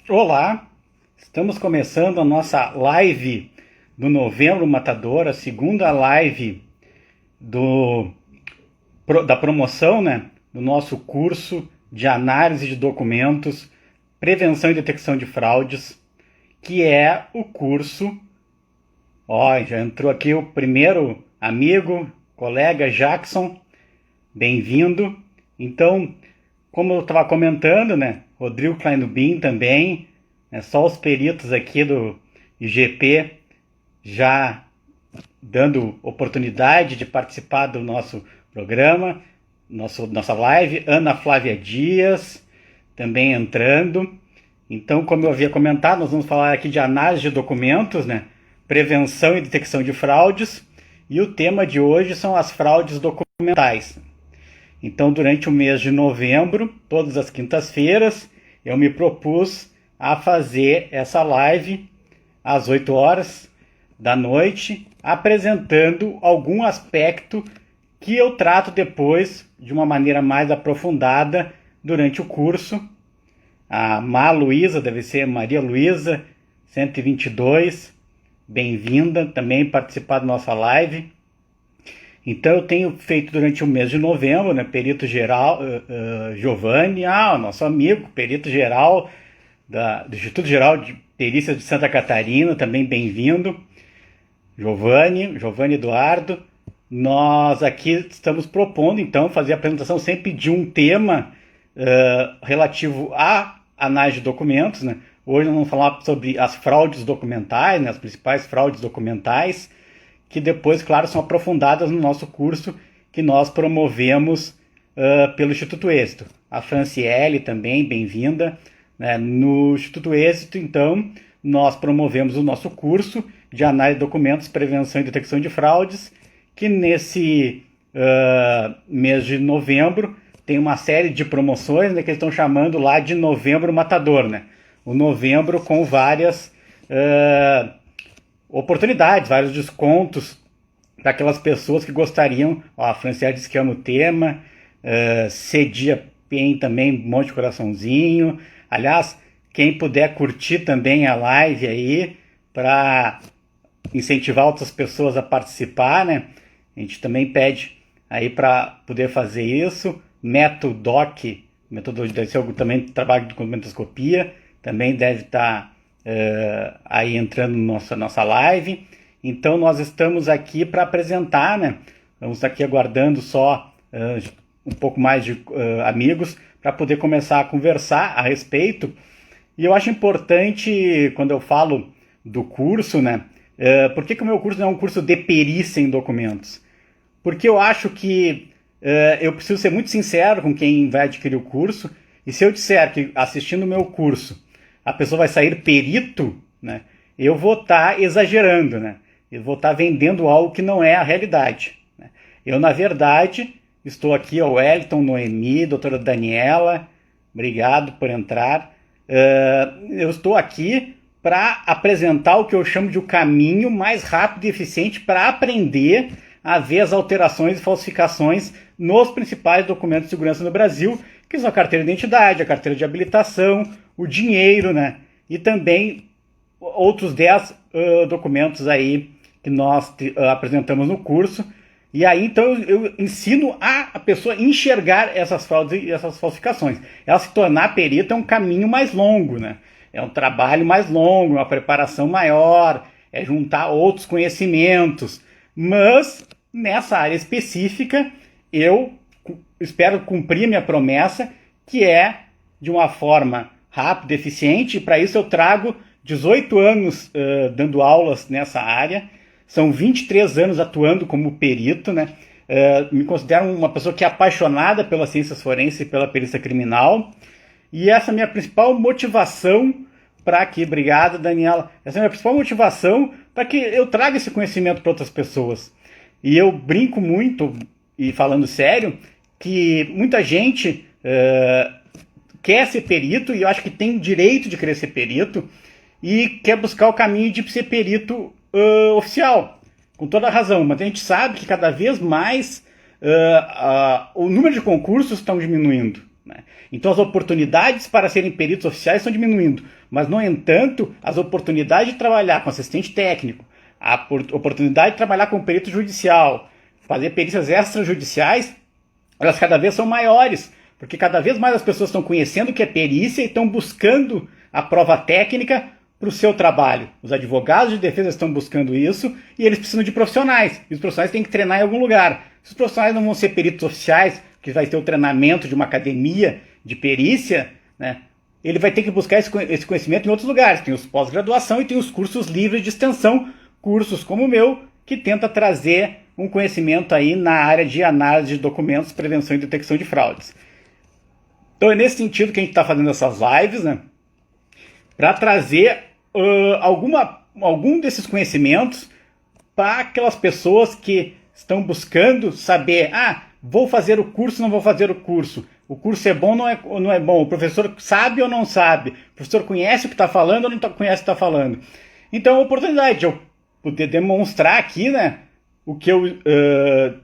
Olá, estamos começando a nossa live do Novembro Matador, a segunda live da promoção, né, do nosso curso de análise de documentos, prevenção e detecção de fraudes, que é o curso. Ó, já entrou aqui o primeiro amigo, colega Jackson, bem-vindo. Então, como eu estava comentando, né, Rodrigo Kleinubin também, né, só os peritos aqui do IGP já dando oportunidade de participar do nosso programa, nossa live. Ana Flávia Dias também entrando. Então, como eu havia comentado, nós vamos falar aqui de análise de documentos, né, prevenção e detecção de fraudes, e o tema de hoje são as fraudes documentais. Então, durante o mês de novembro, todas as quintas-feiras, eu me propus a fazer essa live às 8 horas da noite, apresentando algum aspecto que eu trato depois de uma maneira mais aprofundada durante o curso. A Luísa, deve ser Maria Luísa, 122, bem-vinda também participar da nossa live. Então eu tenho feito durante o mês de novembro, né, perito geral, Giovanni, nosso amigo, perito geral do Instituto Geral de Perícias de Santa Catarina, também bem-vindo. Giovanni Eduardo. Nós aqui estamos propondo, então, fazer a apresentação sempre de um tema relativo à análise de documentos, né? Hoje nós vamos falar sobre as fraudes documentais, né, as principais fraudes documentais, que depois, claro, são aprofundadas no nosso curso que nós promovemos pelo Instituto Êxito. A Franciele também, bem-vinda. Né? No Instituto Êxito, então, nós promovemos o nosso curso de análise de documentos, prevenção e detecção de fraudes, que nesse mês de novembro tem uma série de promoções, né, que eles estão chamando lá de Novembro Matador. Né? O novembro com várias oportunidades, vários descontos para aquelas pessoas que gostariam. A Franciele disse que ama o tema, Cedia Pen também, um monte de coraçãozinho. Aliás, quem puder curtir também a live aí, para incentivar outras pessoas a participar, né? A gente também pede aí para poder fazer isso. Metodoc, eu também trabalho de documentoscopia, também deve estar aí entrando na nossa live. Então nós estamos aqui para apresentar, né? Vamos aqui aguardando só um pouco mais de amigos para poder começar a conversar a respeito. E eu acho importante, quando eu falo do curso, né? Por que o meu curso não é um curso de perícia em documentos? Porque eu acho que eu preciso ser muito sincero com quem vai adquirir o curso, e se eu disser que assistindo o meu curso a pessoa vai sair perito, né, eu vou estar exagerando, né? Eu vou estar vendendo algo que não é a realidade. Né? Eu, na verdade, estou aqui, o Wellington, Noemi, doutora Daniela, obrigado por entrar. Eu estou aqui para apresentar o que eu chamo de o caminho mais rápido e eficiente para aprender a ver as alterações e falsificações nos principais documentos de segurança no Brasil, que são a carteira de identidade, a carteira de habilitação, o dinheiro, né? E também outros 10 documentos aí que nós apresentamos no curso. E aí, então, eu ensino a pessoa enxergar essas fraudes e essas falsificações. Ela se tornar perita é um caminho mais longo, né? É um trabalho mais longo, uma preparação maior, é juntar outros conhecimentos. Mas, nessa área específica, eu espero cumprir minha promessa, que é de uma forma rápida, eficiente, e para isso eu trago 18 anos dando aulas nessa área, são 23 anos atuando como perito, né? Me considero uma pessoa que é apaixonada pelas ciências forenses e pela perícia criminal, e essa é a minha principal motivação para que, obrigado Daniela, essa é a minha principal motivação para que eu traga esse conhecimento para outras pessoas. E eu brinco muito, e falando sério, que muita gente quer ser perito, e eu acho que tem direito de querer ser perito, e quer buscar o caminho de ser perito oficial, com toda a razão, mas a gente sabe que cada vez mais o número de concursos estão diminuindo. né? Então as oportunidades para serem peritos oficiais estão diminuindo, mas, no entanto, as oportunidades de trabalhar com assistente técnico, a oportunidade de trabalhar com perito judicial, fazer perícias extrajudiciais, elas cada vez são maiores, porque cada vez mais as pessoas estão conhecendo o que é perícia e estão buscando a prova técnica para o seu trabalho. Os advogados de defesa estão buscando isso e eles precisam de profissionais. E os profissionais têm que treinar em algum lugar. Se os profissionais não vão ser peritos oficiais, que vai ter o treinamento de uma academia de perícia, né, ele vai ter que buscar esse conhecimento em outros lugares. Tem os pós-graduação e tem os cursos livres de extensão, cursos como o meu, que tenta trazer um conhecimento aí na área de análise de documentos, prevenção e detecção de fraudes. Então é nesse sentido que a gente está fazendo essas lives, né, para trazer algum desses conhecimentos para aquelas pessoas que estão buscando saber, vou fazer o curso, não vou fazer o curso é bom ou não é bom, o professor sabe ou não sabe, o professor conhece o que está falando ou não conhece o que está falando. Então é uma oportunidade de eu poder demonstrar aqui, né, o que eu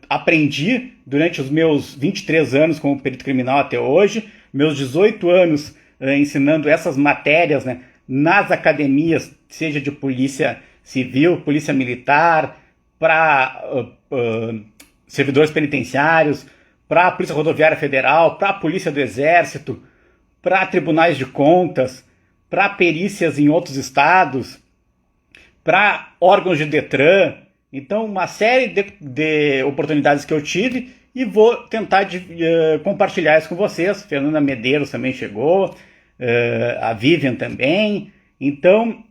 aprendi durante os meus 23 anos como perito criminal até hoje, meus 18 anos ensinando essas matérias, né, nas academias, seja de polícia civil, polícia militar, para servidores penitenciários, para a Polícia Rodoviária Federal, para a Polícia do Exército, para tribunais de contas, para perícias em outros estados, para órgãos de Detran. Então, uma série de oportunidades que eu tive e vou tentar compartilhar isso com vocês. Fernanda Medeiros também chegou, a Vivian também. Então,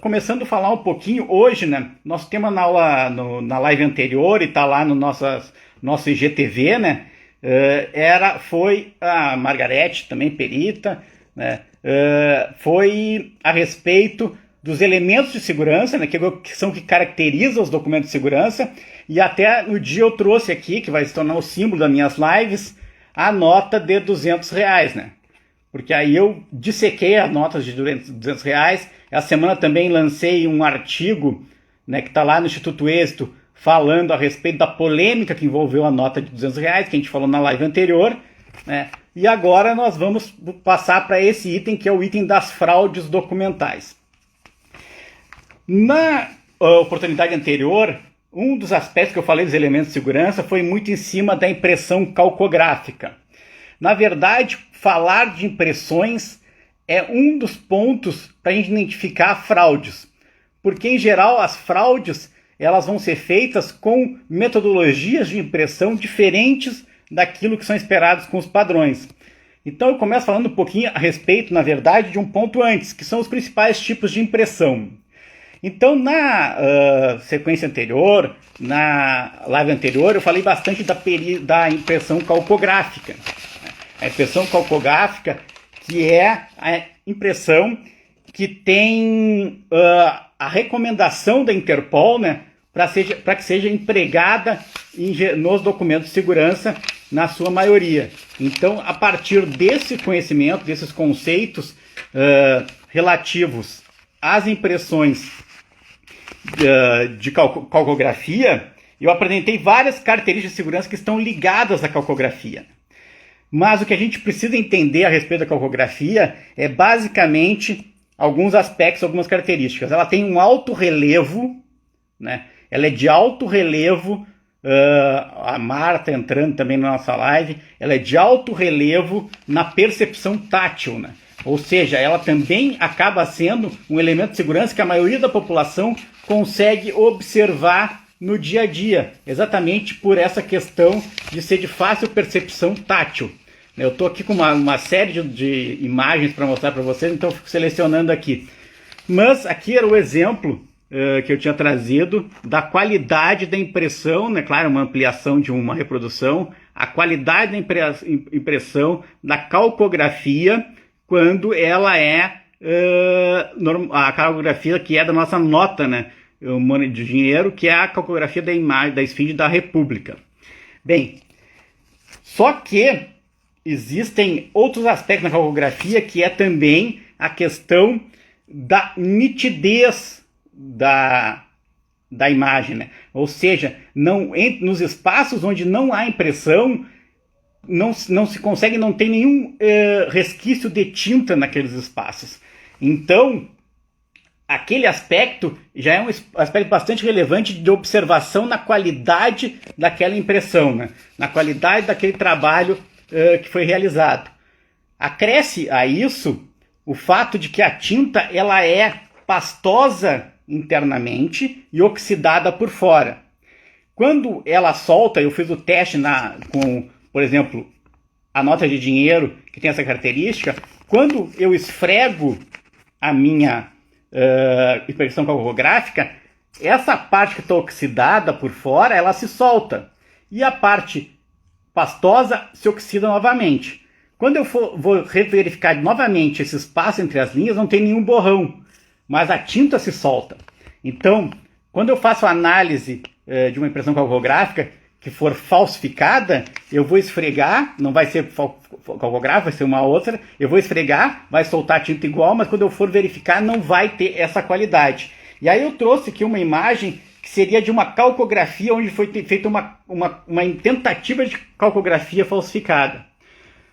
começando a falar um pouquinho, hoje, né, nosso tema na aula, na live anterior, e está lá no nosso IGTV, né, foi a Margarete, também perita, né, foi a respeito dos elementos de segurança, né, que são que caracterizam os documentos de segurança, e até no dia eu trouxe aqui, que vai se tornar o símbolo das minhas lives, a nota de R$200, né. Porque aí eu dissequei as notas de R$200. Essa semana também lancei um artigo, né, que está lá no Instituto Êxito, falando a respeito da polêmica que envolveu a nota de R$200, que a gente falou na live anterior, né? E agora nós vamos passar para esse item, que é o item das fraudes documentais. Na oportunidade anterior, um dos aspectos que eu falei dos elementos de segurança foi muito em cima da impressão calcográfica. Na verdade, falar de impressões é um dos pontos para a gente identificar fraudes. Porque, em geral, as fraudes elas vão ser feitas com metodologias de impressão diferentes daquilo que são esperados com os padrões. Então, eu começo falando um pouquinho a respeito, na verdade, de um ponto antes, que são os principais tipos de impressão. Então, na sequência anterior, na live anterior, eu falei bastante da impressão calcográfica. A impressão calcográfica, que é a impressão que tem a recomendação da Interpol, né, para que seja empregada nos documentos de segurança, na sua maioria. Então, a partir desse conhecimento, desses conceitos relativos às impressões de calcografia, eu apresentei várias características de segurança que estão ligadas à calcografia. Mas o que a gente precisa entender a respeito da calcografia é basicamente alguns aspectos, algumas características. Ela tem um alto relevo, né? Ela é de alto relevo, a Marta entrando também na nossa live, ela é de alto relevo na percepção tátil, né? Ou seja, ela também acaba sendo um elemento de segurança que a maioria da população consegue observar no dia a dia, exatamente por essa questão de ser de fácil percepção tátil. Eu estou aqui com uma série de imagens para mostrar para vocês, então eu fico selecionando aqui. Mas aqui era o exemplo que eu tinha trazido da qualidade da impressão, né? Claro, uma ampliação de uma reprodução, a qualidade da impressão da calcografia quando ela é a calcografia que é da nossa nota, né, de dinheiro, que é a calcografia da imagem da esfinge da República. Bem, só que existem outros aspectos na calcografia, que é também a questão da nitidez da imagem, né? Ou seja, nos espaços onde não há impressão, não se consegue, não tem nenhum resquício de tinta naqueles espaços. Então, aquele aspecto já é um aspecto bastante relevante de observação na qualidade daquela impressão, né? Na qualidade daquele trabalho que foi realizado. Acresce a isso o fato de que a tinta ela é pastosa internamente e oxidada por fora. Quando ela solta, eu fiz o teste com, por exemplo, a nota de dinheiro, que tem essa característica, quando eu esfrego a minha impressão calcográfica, essa parte que está oxidada por fora, ela se solta. E a parte pastosa se oxida novamente. Quando eu vou reverificar novamente esse espaço entre as linhas, não tem nenhum borrão, mas a tinta se solta. Então, quando eu faço a análise de uma impressão calcográfica que for falsificada, eu vou esfregar, não vai ser calcográfica, vai ser uma outra, eu vou esfregar, vai soltar a tinta igual, mas quando eu for verificar não vai ter essa qualidade. E aí eu trouxe aqui uma imagem que seria de uma calcografia onde foi feita uma tentativa de calcografia falsificada.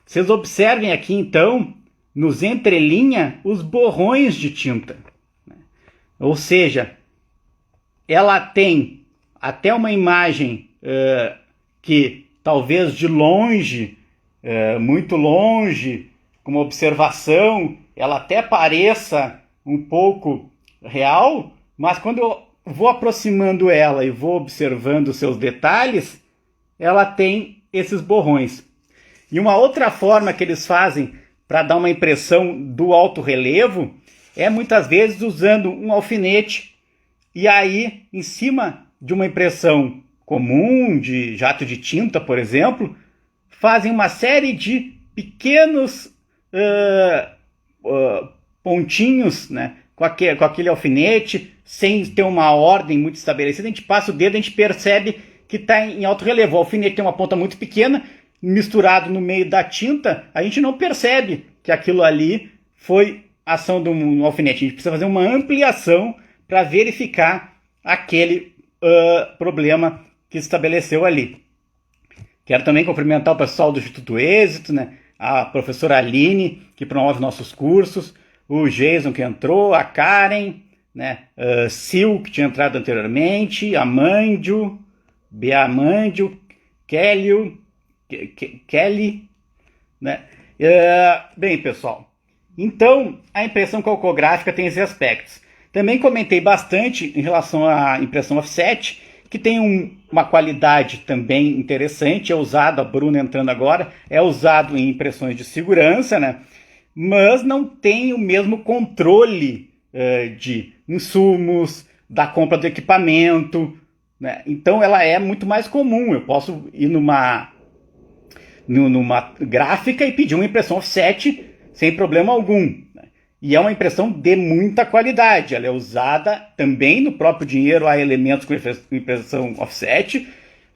Vocês observem aqui então, nos entrelinha, os borrões de tinta. Ou seja, ela tem até uma imagem que talvez de longe, muito longe, com uma observação, ela até pareça um pouco real, mas quando eu vou aproximando ela e vou observando os seus detalhes, ela tem esses borrões. E uma outra forma que eles fazem para dar uma impressão do alto relevo é muitas vezes usando um alfinete e aí em cima de uma impressão comum de jato de tinta, por exemplo, fazem uma série de pequenos pontinhos, né, com aquele alfinete, sem ter uma ordem muito estabelecida. A gente passa o dedo, a gente percebe que está em alto relevo. O alfinete tem uma ponta muito pequena, misturado no meio da tinta, a gente não percebe que aquilo ali foi ação de um alfinete. A gente precisa fazer uma ampliação para verificar aquele problema que se estabeleceu ali. Quero também cumprimentar o pessoal do Instituto Êxito, né? A professora Aline, que promove nossos cursos, o Jason, que entrou, a Karen, né? Sil, que tinha entrado anteriormente, a Mandio, Bea Mandio, Kelly, né? Bem, pessoal, então a impressão calcográfica tem esses aspectos. Também comentei bastante em relação à impressão offset, que tem uma qualidade também interessante, é usado, a Bruna entrando agora, é usado em impressões de segurança, né? Mas não tem o mesmo controle de insumos, da compra do equipamento, né? Então ela é muito mais comum. Eu posso ir numa gráfica e pedir uma impressão offset sem problema algum, né? E é uma impressão de muita qualidade. Ela é usada também no próprio dinheiro, há elementos com impressão offset,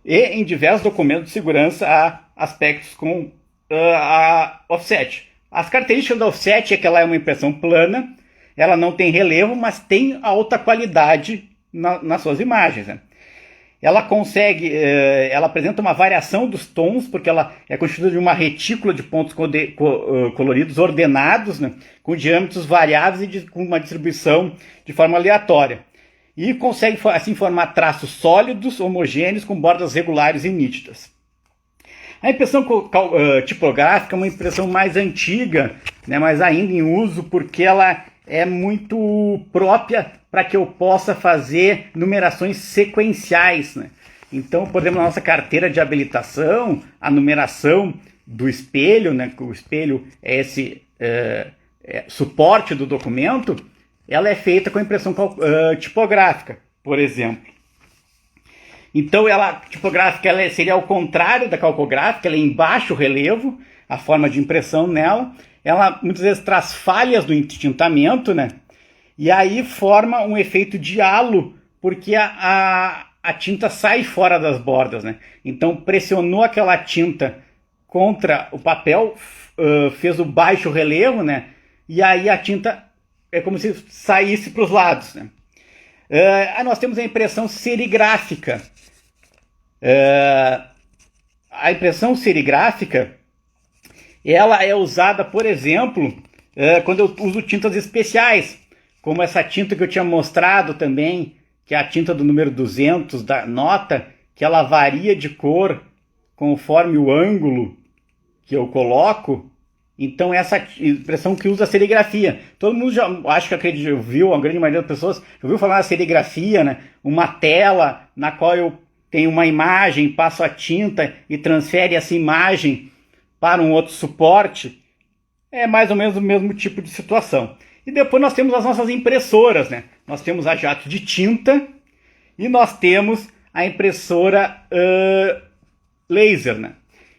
e em diversos documentos de segurança há aspectos com a offset. As características da offset é que ela é uma impressão plana, ela não tem relevo, mas tem alta qualidade nas suas imagens, né? Ela consegue, ela apresenta uma variação dos tons, porque ela é constituída de uma retícula de pontos coloridos ordenados, né, com diâmetros variáveis e com uma distribuição de forma aleatória. E consegue, assim, formar traços sólidos, homogêneos, com bordas regulares e nítidas. A impressão tipográfica é uma impressão mais antiga, né, mas ainda em uso, porque ela é muito própria para que eu possa fazer numerações sequenciais, né? Então, por exemplo, na nossa carteira de habilitação, a numeração do espelho, né, que o espelho é esse suporte do documento, ela é feita com impressão tipográfica, por exemplo. Então, tipográfica ela seria ao contrário da calcográfica, ela é em baixo relevo, a forma de impressão nela. Ela muitas vezes traz falhas do entintamento, né? E aí forma um efeito de halo, porque a tinta sai fora das bordas, né? Então pressionou aquela tinta contra o papel, fez o baixo relevo, né? E aí a tinta é como se saísse para os lados, né? Nós temos a impressão serigráfica. a impressão serigráfica, ela é usada, por exemplo, quando eu uso tintas especiais, como essa tinta que eu tinha mostrado também, que é a tinta do número 200 da nota, que ela varia de cor conforme o ângulo que eu coloco. Então essa impressão que usa a serigrafia. Todo mundo já, acho que acredito, viu, a grande maioria das pessoas ouviu falar da serigrafia, né? Uma tela na qual eu tenho uma imagem, passo a tinta e transfere essa imagem para um outro suporte. É mais ou menos o mesmo tipo de situação. E depois nós temos as nossas impressoras, né? Nós temos a jato de tinta e nós temos a impressora laser, né?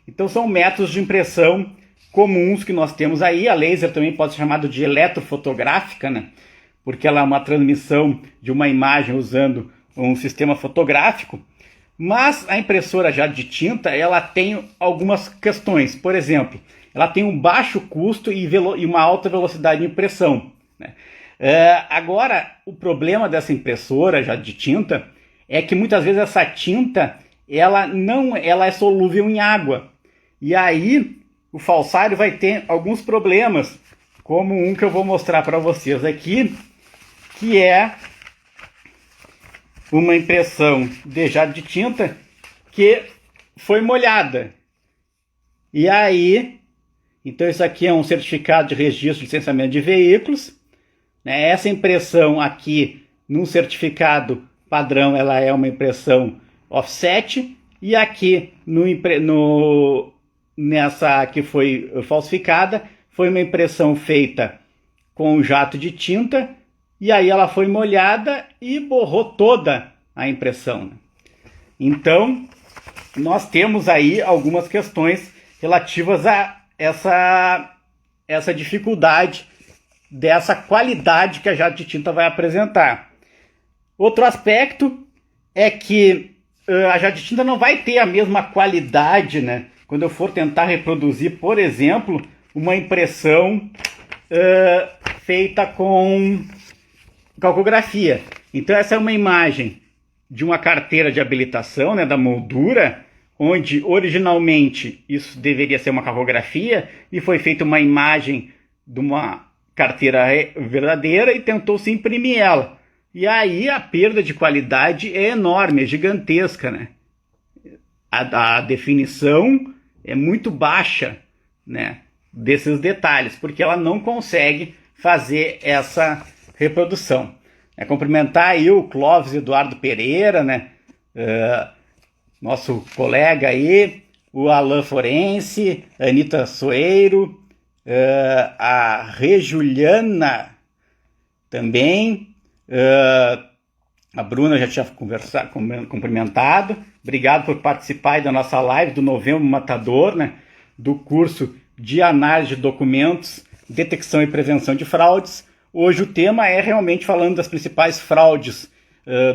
Então são métodos de impressão comuns que nós temos aí. A laser também pode ser chamada de eletrofotográfica, né? Porque ela é uma transmissão de uma imagem usando um sistema fotográfico. Mas a impressora jato de tinta, ela tem algumas questões. Por exemplo, ela tem um baixo custo e uma alta velocidade de impressão, né? Agora, o problema dessa impressora jato de tinta é que muitas vezes essa tinta ela é solúvel em água. E aí o falsário vai ter alguns problemas, como um que eu vou mostrar para vocês aqui, que é uma impressão de jato de tinta que foi molhada. E aí, então isso aqui é um certificado de registro de licenciamento de veículos, né? Essa impressão aqui, num certificado padrão, ela é uma impressão offset, e aqui nessa que foi falsificada, foi uma impressão feita com jato de tinta, e aí ela foi molhada e borrou toda a impressão. Então, nós temos aí algumas questões relativas a essa dificuldade dessa qualidade que a jato de tinta vai apresentar. Outro aspecto é que a jato de tinta não vai ter a mesma qualidade, né? Quando eu for tentar reproduzir, por exemplo, uma impressão feita com calcografia. Então essa é uma imagem de uma carteira de habilitação, né, da moldura, onde originalmente isso deveria ser uma calcografia e foi feita uma imagem de uma carteira verdadeira e tentou-se imprimir ela. E aí a perda de qualidade é enorme, é gigantesca, né? A definição é muito baixa, né, desses detalhes, porque ela não consegue fazer essa reprodução. Cumprimentar aí o Clóvis Eduardo Pereira, né, nosso colega aí, o Alain Forense, a Anitta Soeiro, a Rejuliana também, a Bruna já tinha cumprimentado. Obrigado por participar aí da nossa live do Novembro Matador, né, do curso de análise de documentos, detecção e prevenção de fraudes. Hoje o tema é realmente falando das principais fraudes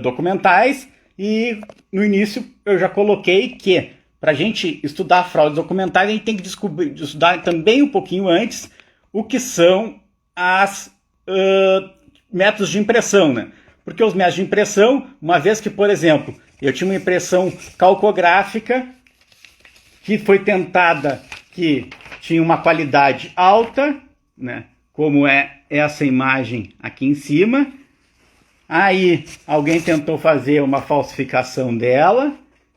documentais, e no início eu já coloquei que para a gente estudar fraudes documentais a gente tem que estudar também um pouquinho antes o que são as métodos de impressão, né? Porque os métodos de impressão, uma vez que, por exemplo, eu tinha uma impressão calcográfica que foi tentada, que tinha uma qualidade alta, né, como é essa imagem aqui em cima. Aí alguém tentou fazer uma falsificação dela,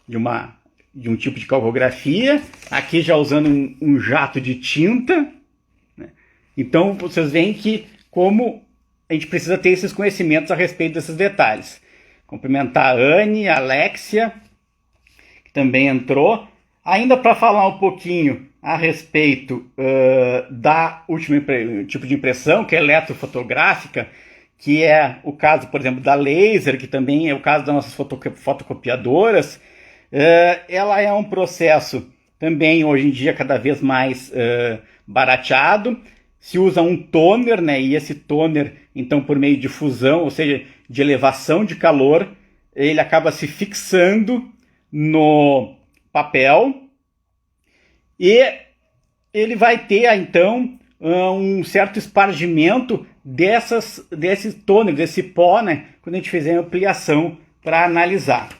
de um tipo de calcografia, aqui já usando um jato de tinta, né? Então vocês veem que como a gente precisa ter esses conhecimentos a respeito desses detalhes. Cumprimentar a Anne, a Alexia, que também entrou. Ainda para falar um pouquinho a respeito da última tipo de impressão, que é eletrofotográfica, que é o caso, por exemplo, da laser, que também é o caso das nossas fotocopiadoras. Ela é um processo também, hoje em dia, cada vez mais barateado. Se usa um toner, né? E esse toner, então, por meio de fusão, ou seja, de elevação de calor, ele acaba se fixando no papel e ele vai ter, então, um certo espargimento desse toner, desse pó, né? Quando a gente fizer a ampliação para analisar.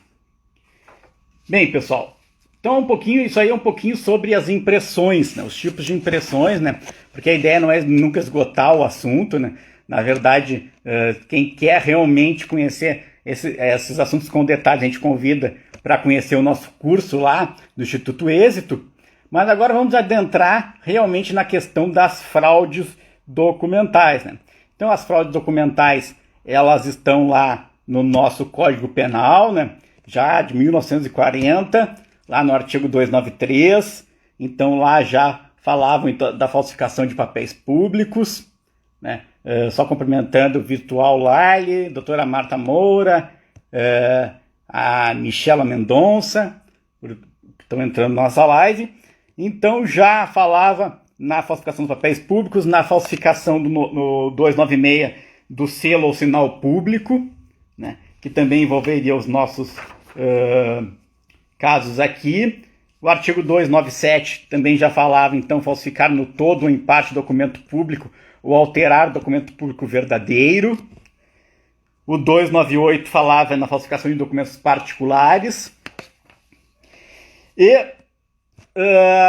Bem, pessoal, Então, isso aí é um pouquinho sobre as impressões, né? Os tipos de impressões, né? Porque a ideia não é nunca esgotar o assunto, né? Na verdade, quem quer realmente conhecer esses assuntos com detalhes, a gente convida para conhecer o nosso curso lá do Instituto Êxito. Mas agora vamos adentrar realmente na questão das fraudes documentais, né? Então, as fraudes documentais, elas estão lá no nosso Código Penal, né? Já de 1940, lá no artigo 293, então lá já falavam da falsificação de papéis públicos, né? Só cumprimentando o Virtual Laile, doutora Marta Moura, a Michela Mendonça, que estão entrando na nossa live. Então já falava na falsificação dos papéis públicos, na falsificação no 296 do selo ou sinal público, né? Que também envolveria os nossos casos aqui. O artigo 297 também já falava, então, falsificar no todo ou em parte documento público ou alterar documento público verdadeiro. O 298 falava na falsificação de documentos particulares. E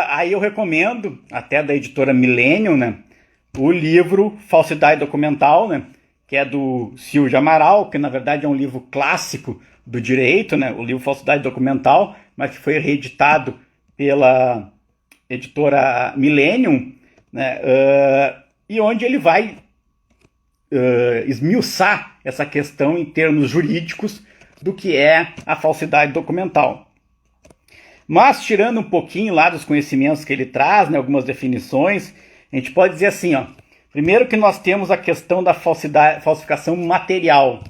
aí eu recomendo, até da editora Millennium, né, o livro Falsidade Documental, né, que é do Silvio Amaral, que na verdade é um livro clássico do direito, né, o livro Falsidade Documental, mas que foi reeditado pela editora Millennium, né, e onde ele vai esmiuçar essa questão em termos jurídicos do que é a falsidade documental. Mas, tirando um pouquinho lá dos conhecimentos que ele traz, né, algumas definições, a gente pode dizer assim, ó, primeiro que nós temos a questão da falsificação material.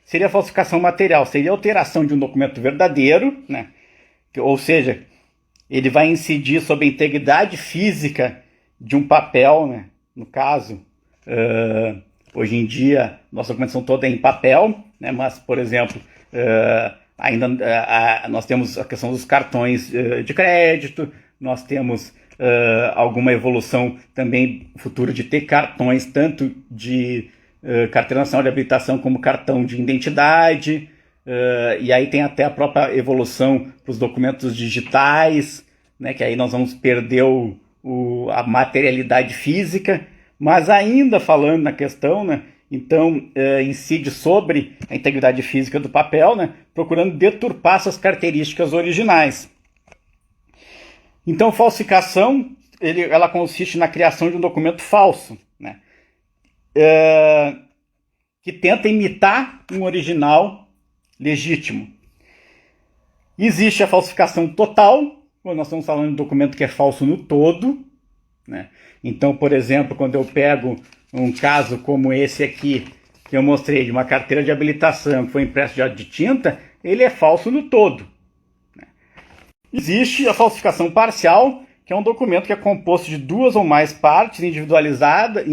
Seria a falsificação material, seria a alteração de um documento verdadeiro, né, ou seja, ele vai incidir sobre a integridade física de um papel, né, no caso, hoje em dia, nossa documentação toda é em papel, né, mas, por exemplo, ainda nós temos a questão dos cartões de crédito, nós temos alguma evolução também futura de ter cartões tanto de carteira nacional de habilitação como cartão de identidade, e aí tem até a própria evolução para os documentos digitais, né, que aí nós vamos perder a materialidade física, mas ainda falando na questão, né, então incide sobre a integridade física do papel, né, procurando deturpar essas características originais. Então, falsificação, ela consiste na criação de um documento falso, né, que tenta imitar um original legítimo. Existe a falsificação total, quando nós estamos falando de um documento que é falso no todo, né? Então, por exemplo, quando eu pego um caso como esse aqui, que eu mostrei, de uma carteira de habilitação que foi impresso de tinta, ele é falso no todo, né? Existe a falsificação parcial, que é um documento que é composto de duas ou mais partes individualizadas,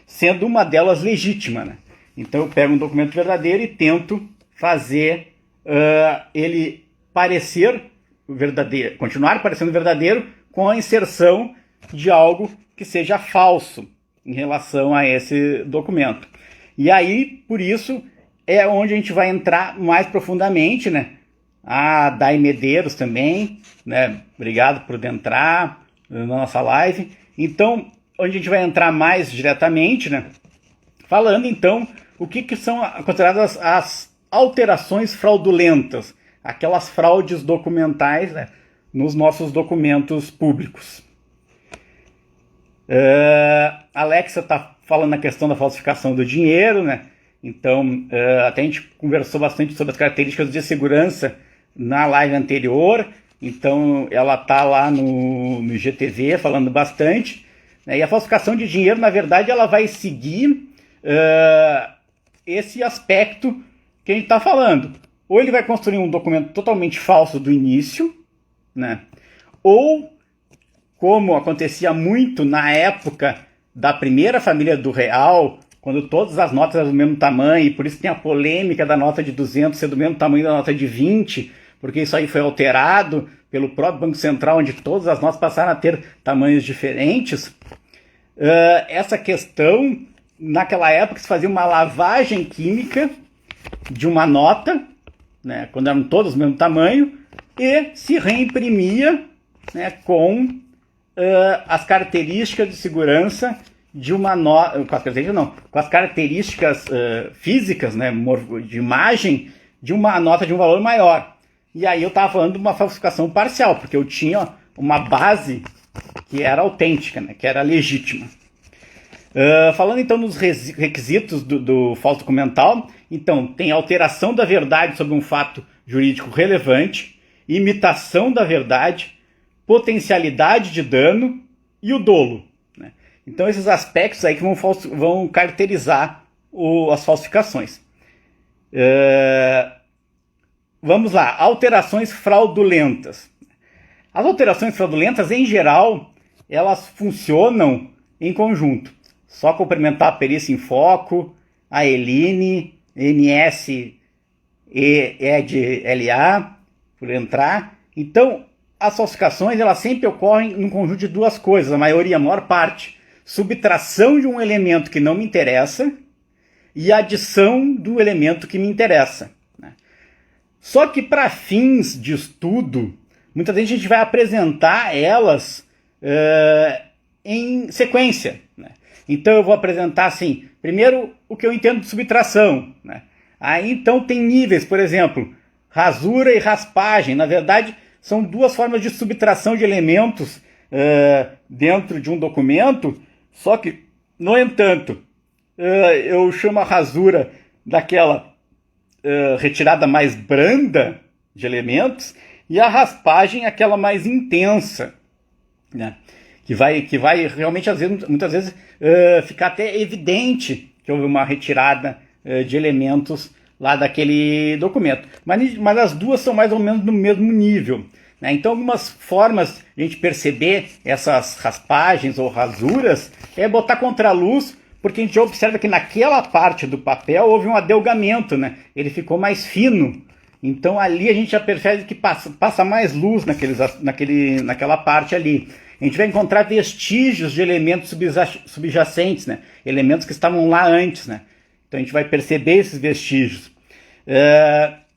sendo uma delas legítima, né? Então eu pego um documento verdadeiro e tento fazer ele parecer verdadeiro, continuar parecendo verdadeiro com a inserção de algo que seja falso em relação a esse documento. E aí, por isso, é onde a gente vai entrar mais profundamente, né? A Dai Medeiros também, né? Obrigado por entrar na nossa live. Então, onde a gente vai entrar mais diretamente, né? Falando, então, o que são consideradas as alterações fraudulentas, aquelas fraudes documentais, né, nos nossos documentos públicos. Alexa está falando na questão da falsificação do dinheiro, né? Então, até a gente conversou bastante sobre as características de segurança na live anterior, então ela está lá no GTV falando bastante, né? E a falsificação de dinheiro, na verdade, ela vai seguir esse aspecto que a gente está falando. Ou ele vai construir um documento totalmente falso do início, né? Ou, como acontecia muito na época da primeira família do real, quando todas as notas eram do mesmo tamanho, e por isso tem a polêmica da nota de 200 ser do mesmo tamanho da nota de 20, porque isso aí foi alterado pelo próprio Banco Central, onde todas as notas passaram a ter tamanhos diferentes. Essa questão, naquela época, se fazia uma lavagem química de uma nota, né, quando eram todos do mesmo tamanho, e se reimprimia, né, com as características de segurança de uma nota, com as características físicas, né, de imagem de uma nota de um valor maior. E aí eu estava falando de uma falsificação parcial, porque eu tinha uma base que era autêntica, né, que era legítima. Falando então nos requisitos do falso documental, então tem alteração da verdade sobre um fato jurídico relevante, imitação da verdade, potencialidade de dano e o dolo, né? Então esses aspectos aí que vão caracterizar as falsificações. Vamos lá, alterações fraudulentas. As alterações fraudulentas, em geral, elas funcionam em conjunto. Só complementar a perícia em foco, a ELINE, MS, EDLA, por entrar. Então, as falsificações, elas sempre ocorrem num conjunto de duas coisas, a maior parte. Subtração de um elemento que não me interessa e adição do elemento que me interessa, né? Só que para fins de estudo, muitas vezes a gente vai apresentar elas em sequência, né? Então eu vou apresentar assim, primeiro o que eu entendo de subtração, né? Aí então tem níveis, por exemplo, rasura e raspagem. Na verdade, são duas formas de subtração de elementos dentro de um documento, só que, no entanto, eu chamo a rasura daquela retirada mais branda de elementos e a raspagem aquela mais intensa, né? Que vai realmente, muitas vezes, ficar até evidente que houve uma retirada de elementos lá daquele documento. Mas as duas são mais ou menos no mesmo nível, né? Então, algumas formas de a gente perceber essas raspagens ou rasuras é botar contra a luz, porque a gente observa que naquela parte do papel houve um adelgamento, né? Ele ficou mais fino. Então, ali a gente já percebe que passa mais luz naquela parte ali. A gente vai encontrar vestígios de elementos subjacentes, né? Elementos que estavam lá antes, né? Então a gente vai perceber esses vestígios.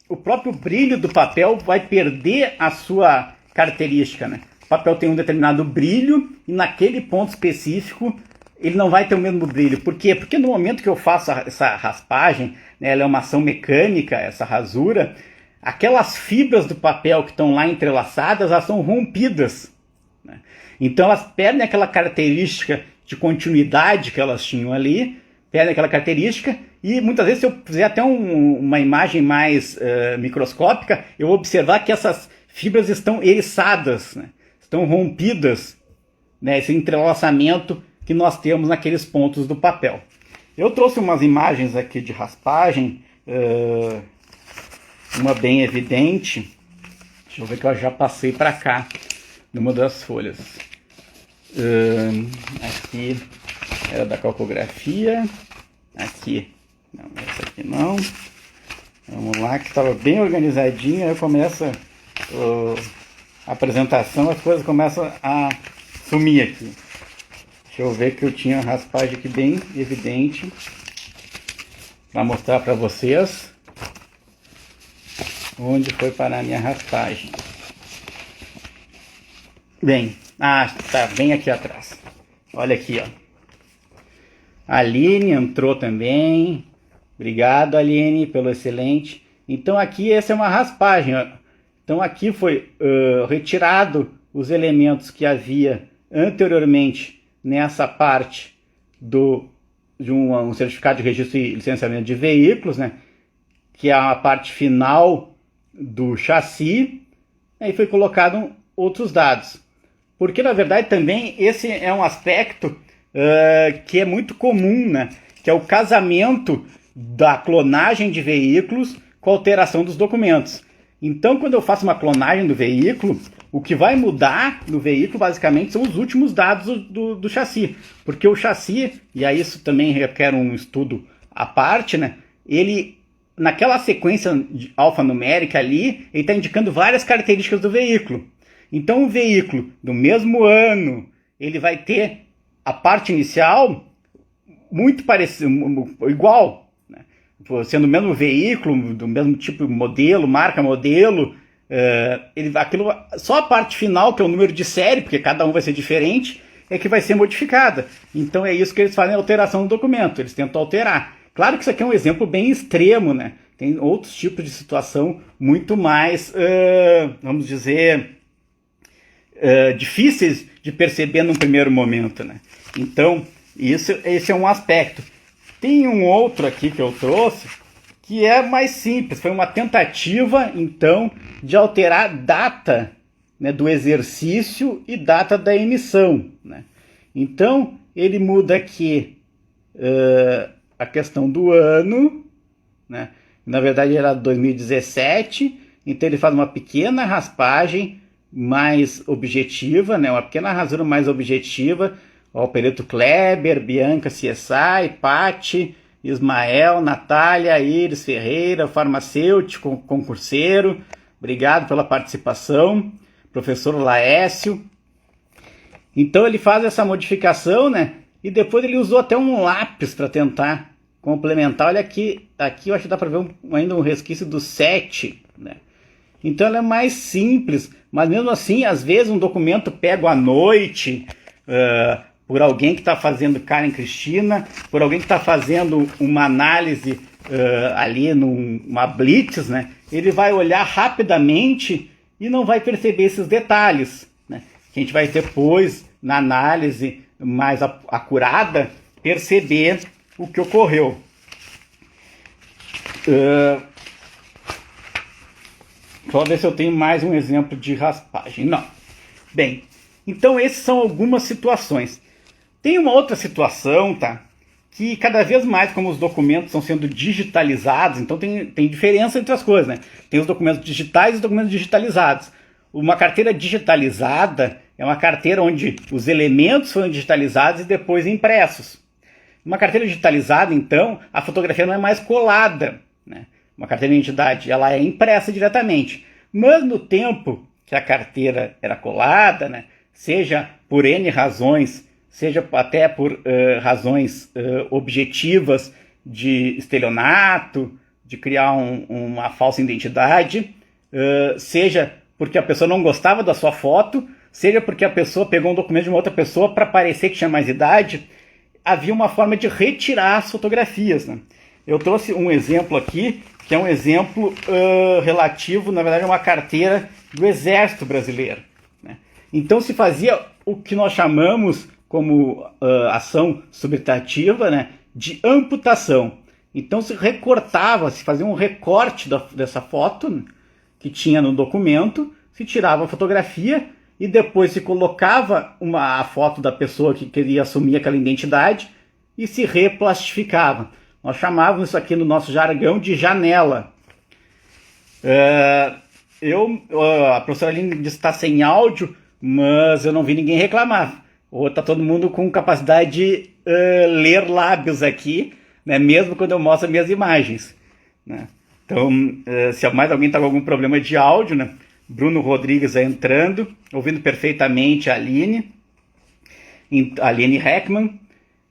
O próprio brilho do papel vai perder a sua característica, né? O papel tem um determinado brilho e naquele ponto específico ele não vai ter o mesmo brilho. Por quê? Porque no momento que eu faço essa raspagem, né, ela é uma ação mecânica, essa rasura, aquelas fibras do papel que estão lá entrelaçadas, elas são rompidas, né? Então elas perdem aquela característica de continuidade que elas tinham ali, perdem aquela característica, e muitas vezes, se eu fizer até uma imagem mais microscópica, eu vou observar que essas fibras estão eriçadas, né? Estão rompidas, né? Esse entrelaçamento que nós temos naqueles pontos do papel. Eu trouxe umas imagens aqui de raspagem, uma bem evidente. Deixa eu ver que eu já passei para cá, numa das folhas. Aqui era da calcografia. Aqui, não, essa aqui não. Vamos lá, que estava bem organizadinho. Aí começa a apresentação, as coisas começam a sumir aqui. Deixa eu ver que eu tinha a raspagem aqui bem evidente para mostrar para vocês onde foi parar a minha raspagem. Bem, tá bem aqui atrás. Olha aqui, ó. A Aline entrou também. Obrigado, Aline, pelo excelente. Então aqui essa é uma raspagem, ó. Então aqui foi retirado os elementos que havia anteriormente nessa parte de um certificado de registro e licenciamento de veículos, né? Que é a parte final do chassi. Aí foi colocado outros dados. Porque, na verdade, também esse é um aspecto que é muito comum, né? Que é o casamento da clonagem de veículos com a alteração dos documentos. Então, quando eu faço uma clonagem do veículo, o que vai mudar no veículo, basicamente, são os últimos dados do chassi. Porque o chassi, e aí isso também requer um estudo à parte, né? Ele, naquela sequência alfanumérica ali, ele está indicando várias características do veículo. Então, o veículo do mesmo ano, ele vai ter a parte inicial muito parecida, igual, né? Sendo o mesmo veículo, do mesmo tipo de modelo, marca, modelo, Só a parte final, que é o número de série, porque cada um vai ser diferente, é que vai ser modificada. Então é isso que eles fazem, a alteração do documento, eles tentam alterar. Claro que isso aqui é um exemplo bem extremo, né? Tem outros tipos de situação muito mais, vamos dizer, difíceis de perceber num primeiro momento, né? Então, esse é um aspecto. Tem um outro aqui que eu trouxe, que é mais simples. Foi uma tentativa, então, de alterar data, né, do exercício e data da emissão, né? Então, ele muda aqui a questão do ano, né? Na verdade era 2017, então ele faz uma pequena raspagem mais objetiva, né? Uma pequena rasura mais objetiva. Ó, Pereto Kleber, Bianca CSI, Pati, Ismael, Natália, Iris Ferreira, farmacêutico, concurseiro, obrigado pela participação, professor Laécio. Então ele faz essa modificação, né? E depois ele usou até um lápis para tentar complementar. Olha aqui eu acho que dá para ver ainda um resquício do 7, né? Então ela é mais simples, mas mesmo assim, às vezes um documento pego à noite, por alguém que está fazendo Karen Cristina, por alguém que está fazendo uma análise ali numa blitz, né? Ele vai olhar rapidamente e não vai perceber esses detalhes, né? Que a gente vai depois, na análise mais acurada, perceber o que ocorreu. Só ver se eu tenho mais um exemplo de raspagem. Não. Bem, então essas são algumas situações. Tem uma outra situação, tá? Que cada vez mais, como os documentos estão sendo digitalizados, então tem diferença entre as coisas, né? Tem os documentos digitais e os documentos digitalizados. Uma carteira digitalizada é uma carteira onde os elementos foram digitalizados e depois impressos. Uma carteira digitalizada, então, a fotografia não é mais colada, né? Uma carteira de identidade, ela é impressa diretamente. Mas no tempo que a carteira era colada, né, seja por N razões, seja até por razões objetivas de estelionato, de criar uma falsa identidade, seja porque a pessoa não gostava da sua foto, seja porque a pessoa pegou um documento de uma outra pessoa para parecer que tinha mais idade, havia uma forma de retirar as fotografias, né? Eu trouxe um exemplo aqui, que é um exemplo relativo, na verdade, a uma carteira do Exército Brasileiro, né? Então se fazia o que nós chamamos como ação subtrativa, né, de amputação. Então se recortava, se fazia um recorte dessa foto, né, que tinha no documento, se tirava a fotografia e depois se colocava a foto da pessoa que queria assumir aquela identidade e se replastificava. Nós chamávamos isso aqui no nosso jargão de janela. A professora Aline disse que está sem áudio, mas eu não vi ninguém reclamar. Ou está todo mundo com capacidade de ler lábios aqui, né, mesmo quando eu mostro minhas imagens, né? Então, se mais alguém está com algum problema de áudio, né, Bruno Rodrigues entrando, ouvindo perfeitamente a Aline Heckman.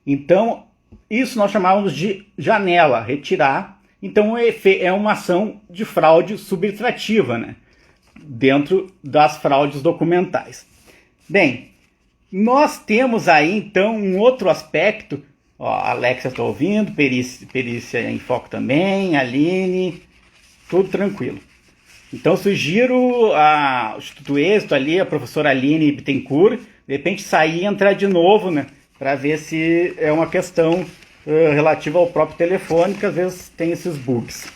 Então, isso nós chamávamos de janela, retirar. Então, é uma ação de fraude subtrativa, né, dentro das fraudes documentais. Bem, nós temos aí, então, um outro aspecto. Ó, a Alexia está ouvindo, perícia em foco também, Aline, tudo tranquilo. Então, sugiro ao Instituto Êxito ali, a professora Aline Bittencourt, de repente sair e entrar de novo, né, para ver se é uma questão relativa ao próprio telefone, que às vezes tem esses bugs.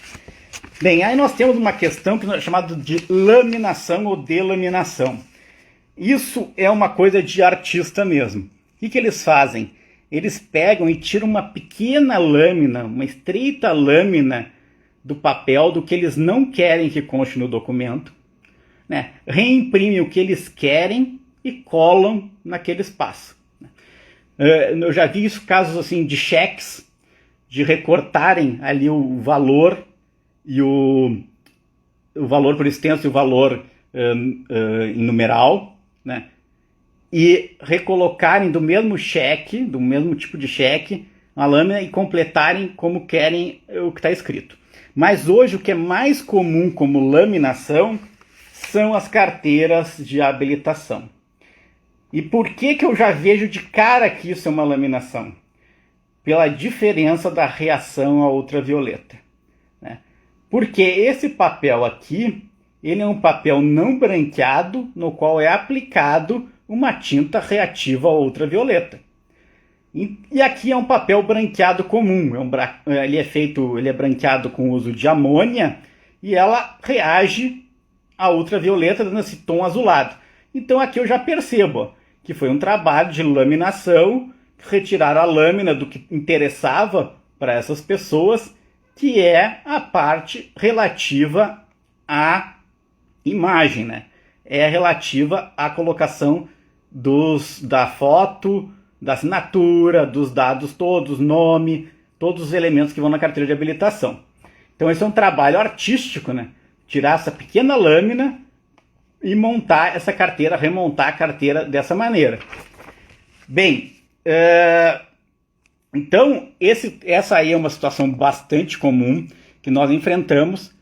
Bem, aí nós temos uma questão que é chamada de laminação ou delaminação. Isso é uma coisa de artista mesmo. O que eles fazem? Eles pegam e tiram uma pequena lâmina, uma estreita lâmina do papel do que eles não querem que conste no documento, né? Reimprimem o que eles querem e colam naquele espaço. Eu já vi isso, casos assim de cheques, de recortarem ali o valor e o valor por extenso e o valor em numeral, né? E recolocarem do mesmo cheque, do mesmo tipo de cheque, a lâmina e completarem como querem o que está escrito. Mas hoje o que é mais comum como laminação são as carteiras de habilitação. E por que eu já vejo de cara que isso é uma laminação? Pela diferença da reação à ultravioleta, né? Porque esse papel aqui, ele é um papel não branqueado, no qual é aplicado uma tinta reativa à ultravioleta. E aqui é um papel branqueado comum, ele é branqueado com o uso de amônia, e ela reage à ultravioleta dando esse tom azulado. Então aqui eu já percebo que foi um trabalho de laminação, retirar a lâmina do que interessava para essas pessoas, que é a parte relativa à imagem, né? É relativa à colocação da foto, da assinatura, dos dados todos, nome, todos os elementos que vão na carteira de habilitação. Então esse é um trabalho artístico, né? Tirar essa pequena lâmina e montar essa carteira, remontar a carteira dessa maneira. Bem, então essa aí é uma situação bastante comum que nós enfrentamos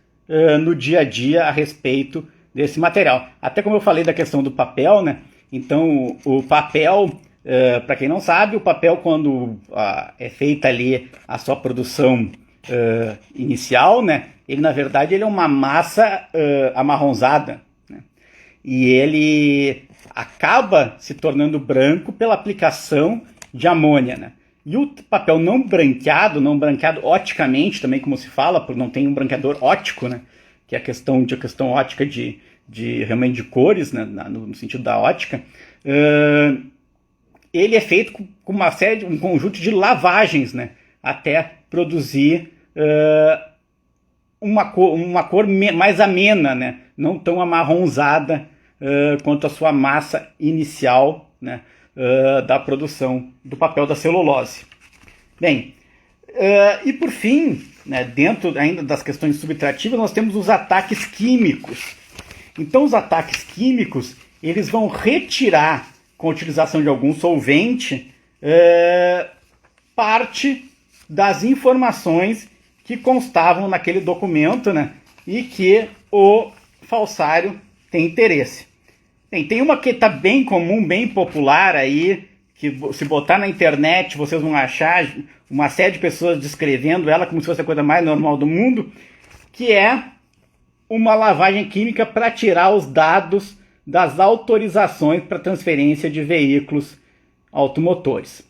no dia a dia a respeito desse material. Até como eu falei da questão do papel, né? Então o papel, para quem não sabe, o papel quando é feita ali a sua produção inicial, né? Ele na verdade ele é uma massa amarronzada, né? E ele acaba se tornando branco pela aplicação de amônia, né? E o papel não branqueado oticamente também, como se fala, porque não tem um branqueador ótico, né? Que é a questão ótica realmente de cores, né? No sentido da ótica. Ele é feito com um conjunto de lavagens, né? Até produzir uma cor mais amena, né? Não tão amarronzada quanto a sua massa inicial, né? Da produção do papel da celulose. Bem, e por fim, né, dentro ainda das questões subtrativas, nós temos os ataques químicos. Então os ataques químicos, eles vão retirar, com a utilização de algum solvente, parte das informações que constavam naquele documento, né, e que o falsário tem interesse. Bem, tem uma que está bem comum, bem popular aí, que se botar na internet vocês vão achar uma série de pessoas descrevendo ela como se fosse a coisa mais normal do mundo, que é uma lavagem química para tirar os dados das autorizações para transferência de veículos automotores.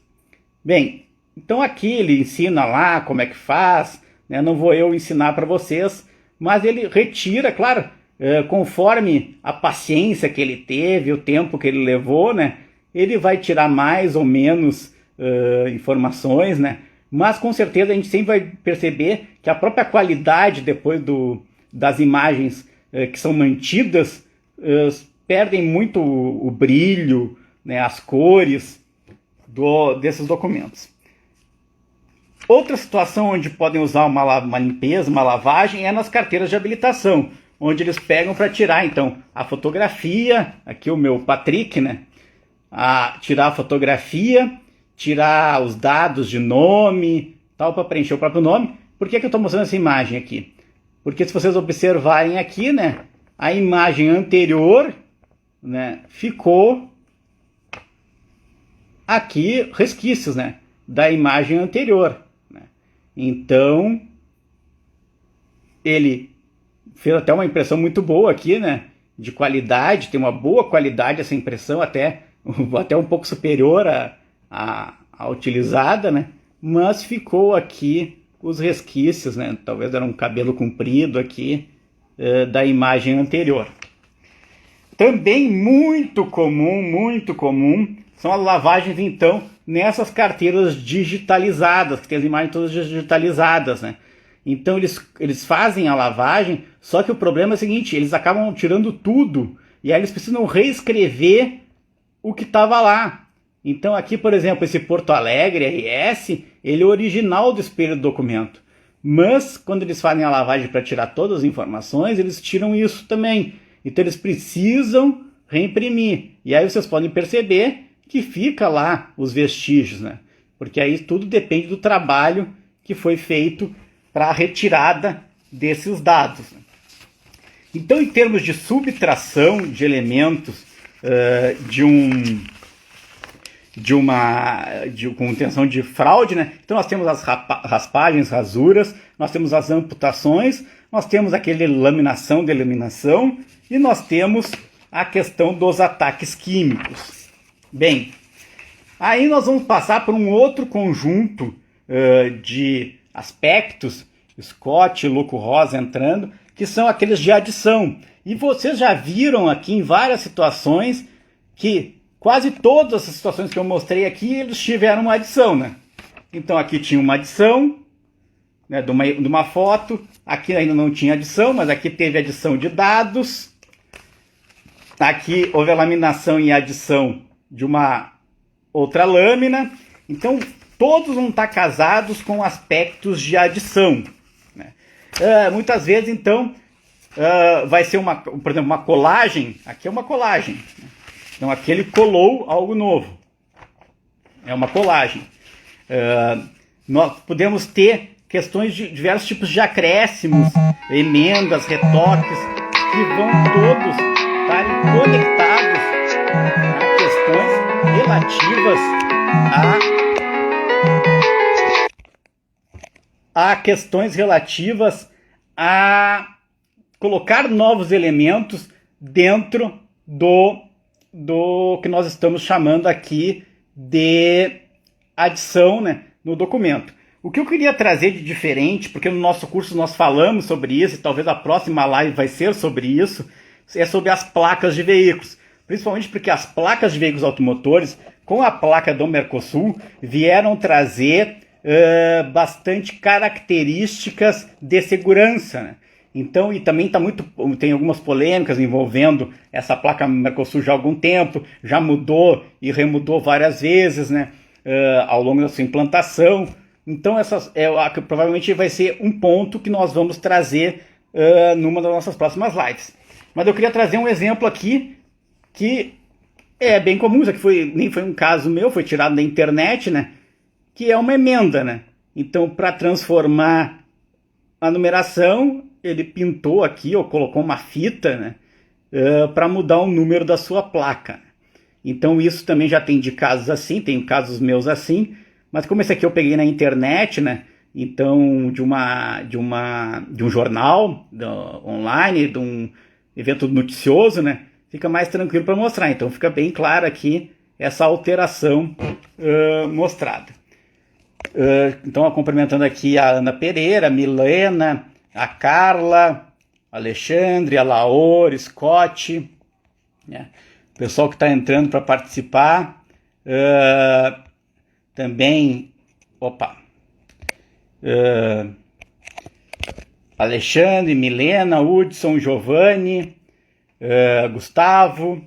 Bem, então aqui ele ensina lá como é que faz, né? Não vou eu ensinar para vocês, mas ele retira, claro, conforme a paciência que ele teve, o tempo que ele levou, né? Ele vai tirar mais ou menos informações, né? Mas com certeza a gente sempre vai perceber que a própria qualidade depois das imagens que são mantidas perdem muito o brilho, né? As cores desses documentos. Outra situação onde podem usar uma limpeza, uma lavagem, é nas carteiras de habilitação, onde eles pegam para tirar, então, a fotografia, aqui o meu Patrick, né? Tirar a fotografia, tirar os dados de nome, tal, para preencher o próprio nome. Por que eu estou mostrando essa imagem aqui? Porque se vocês observarem aqui, né? A imagem anterior, né? Ficou aqui resquícios, né? Da imagem anterior, né? Então, ele fez até uma impressão muito boa aqui, né? De qualidade, tem uma boa qualidade essa impressão, até um pouco superior à utilizada, né? Mas ficou aqui os resquícios, né? Talvez era um cabelo comprido aqui da imagem anterior. Também muito comum são as lavagens, então, nessas carteiras digitalizadas, que tem as imagens todas digitalizadas, né? Então eles fazem a lavagem, só que o problema é o seguinte, eles acabam tirando tudo, e aí eles precisam reescrever o que estava lá. Então aqui, por exemplo, esse Porto Alegre RS, ele é o original do espelho do documento. Mas quando eles fazem a lavagem para tirar todas as informações, eles tiram isso também. Então eles precisam reimprimir. E aí vocês podem perceber que fica lá os vestígios, né? Porque aí tudo depende do trabalho que foi feito para a retirada desses dados. Então, em termos de subtração de elementos com intenção de fraude, né? Então nós temos as raspagens, rasuras, nós temos as amputações, nós temos aquele laminação, delaminação, e nós temos a questão dos ataques químicos. Bem, aí nós vamos passar por um outro conjunto de aspectos, Scott, Louco Rosa entrando, que são aqueles de adição. E vocês já viram aqui em várias situações que quase todas as situações que eu mostrei aqui, eles tiveram uma adição, né? Então aqui tinha uma adição, né, de uma foto, aqui ainda não tinha adição, mas aqui teve adição de dados, aqui houve a laminação e adição de uma outra lâmina. Então todos vão estar casados com aspectos de adição, né? Muitas vezes, então, vai ser por exemplo, uma colagem. Aqui é uma colagem, né? Então aqui ele colou algo novo. É uma colagem. Nós podemos ter questões de diversos tipos de acréscimos, emendas, retoques, que vão todos estarem conectados a questões relativas a colocar novos elementos dentro do que nós estamos chamando aqui de adição, né, no documento. O que eu queria trazer de diferente, porque no nosso curso nós falamos sobre isso, e talvez a próxima live vai ser sobre isso, é sobre as placas de veículos. Principalmente porque as placas de veículos automotores, com a placa do Mercosul, vieram trazer bastante características de segurança, né? Então, e também tem algumas polêmicas envolvendo essa placa Mercosul já há algum tempo, já mudou e remudou várias vezes, né, ao longo da sua implantação. Então, provavelmente vai ser um ponto que nós vamos trazer numa das nossas próximas lives. Mas eu queria trazer um exemplo aqui que é bem comum, isso aqui nem foi um caso meu, foi tirado da internet, né, que é uma emenda, né? Então, para transformar a numeração, ele pintou aqui, ou colocou uma fita, né, para mudar o número da sua placa. Então isso também já tem de casos assim, tem casos meus assim, mas como esse aqui eu peguei na internet, né, então de um jornal online, de um evento noticioso, né, fica mais tranquilo para mostrar. Então fica bem claro aqui essa alteração mostrada. Então, cumprimentando aqui a Ana Pereira, a Milena, a Carla, a Alexandre, a Laor, Scott, né? O pessoal que está entrando para participar, também, Alexandre, Milena, Hudson, Giovanni, Gustavo.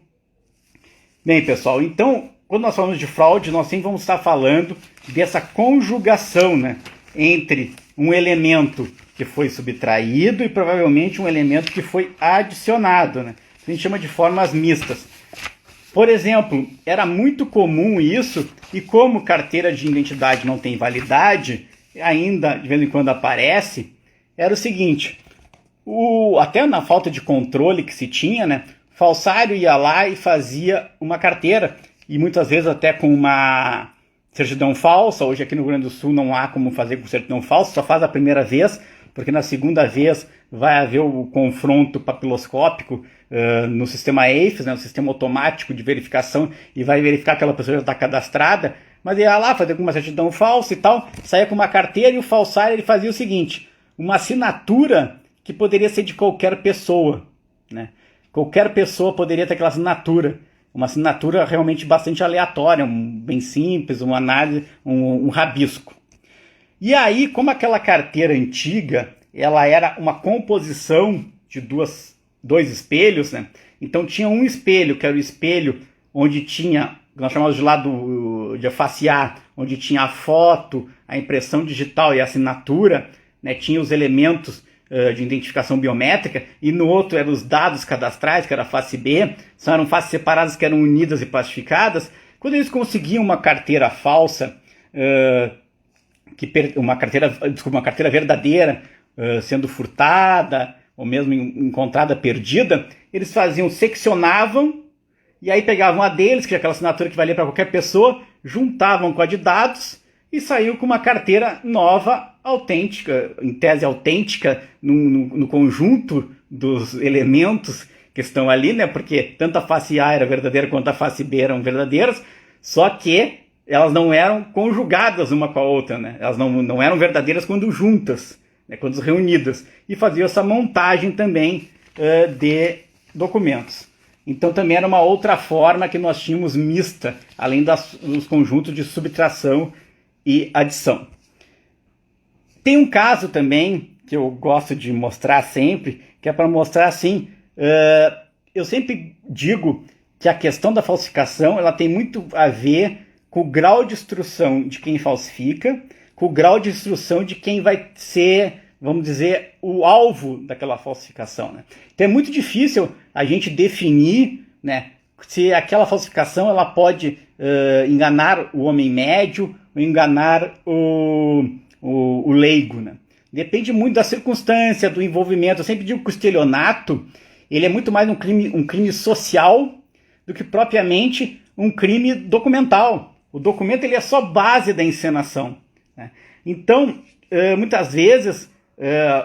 Bem, pessoal, então, quando nós falamos de fraude, nós sempre vamos estar falando dessa conjugação, né, entre um elemento que foi subtraído e provavelmente um elemento que foi adicionado, né? A gente chama de formas mistas. Por exemplo, era muito comum isso, e como carteira de identidade não tem validade, ainda de vez em quando aparece, era o seguinte, até na falta de controle que se tinha, né, o falsário ia lá e fazia uma carteira, e muitas vezes até com uma certidão falsa. Hoje aqui no Rio Grande do Sul não há como fazer com certidão falsa, só faz a primeira vez, porque na segunda vez vai haver o confronto papiloscópico no sistema EIFES, né, o sistema automático de verificação, e vai verificar que aquela pessoa já está cadastrada, mas ia lá fazer com uma certidão falsa e tal, saía com uma carteira, e o falsário ele fazia o seguinte, uma assinatura que poderia ser de qualquer pessoa, né? Qualquer pessoa poderia ter aquela assinatura, uma assinatura realmente bastante aleatória, bem simples, uma análise, um rabisco. E aí, como aquela carteira antiga, ela era uma composição de dois espelhos, né? Então tinha um espelho, que era o espelho onde tinha, nós chamamos de lado de face A, onde tinha a foto, a impressão digital e a assinatura, né? Tinha os elementos de identificação biométrica, e no outro eram os dados cadastrais, que era a face B, eram faces separadas que eram unidas e plastificadas. Quando eles conseguiam uma carteira falsa, uma carteira verdadeira sendo furtada, ou mesmo encontrada perdida, eles seccionavam, e aí pegavam a deles, que é aquela assinatura que valia para qualquer pessoa, juntavam com a de dados e saiu com uma carteira nova, autêntica, em tese autêntica, no conjunto dos elementos que estão ali, né? Porque tanto a face A era verdadeira quanto a face B eram verdadeiras, só que elas não eram conjugadas uma com a outra, né? Elas não eram verdadeiras quando juntas, né? Quando reunidas. E faziam essa montagem também de documentos. Então também era uma outra forma que nós tínhamos mista, além dos conjuntos de subtração e adição. Tem um caso também que eu gosto de mostrar sempre, que é para mostrar assim, eu sempre digo que a questão da falsificação ela tem muito a ver com o grau de instrução de quem falsifica, com o grau de instrução de quem vai ser, vamos dizer, o alvo daquela falsificação, né? Então é muito difícil a gente definir, né, se aquela falsificação ela pode enganar o homem médio ou enganar o leigo, né? Depende muito da circunstância, do envolvimento. Eu sempre digo que o estelionato ele é muito mais um crime social do que propriamente um crime documental. O documento ele é só base da encenação, né? Então, muitas vezes,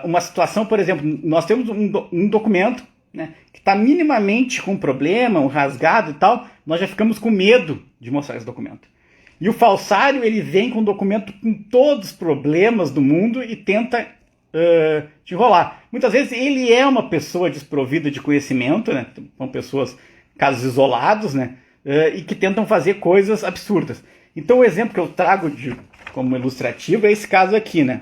uma situação, por exemplo, nós temos um documento, né, que está minimamente com problema, um rasgado e tal, nós já ficamos com medo de mostrar esse documento. E o falsário ele vem com um documento com todos os problemas do mundo e tenta te enrolar. Muitas vezes ele é uma pessoa desprovida de conhecimento, né? São pessoas, casos isolados, né? E que tentam fazer coisas absurdas. Então o exemplo que eu trago como ilustrativo é esse caso aqui, né?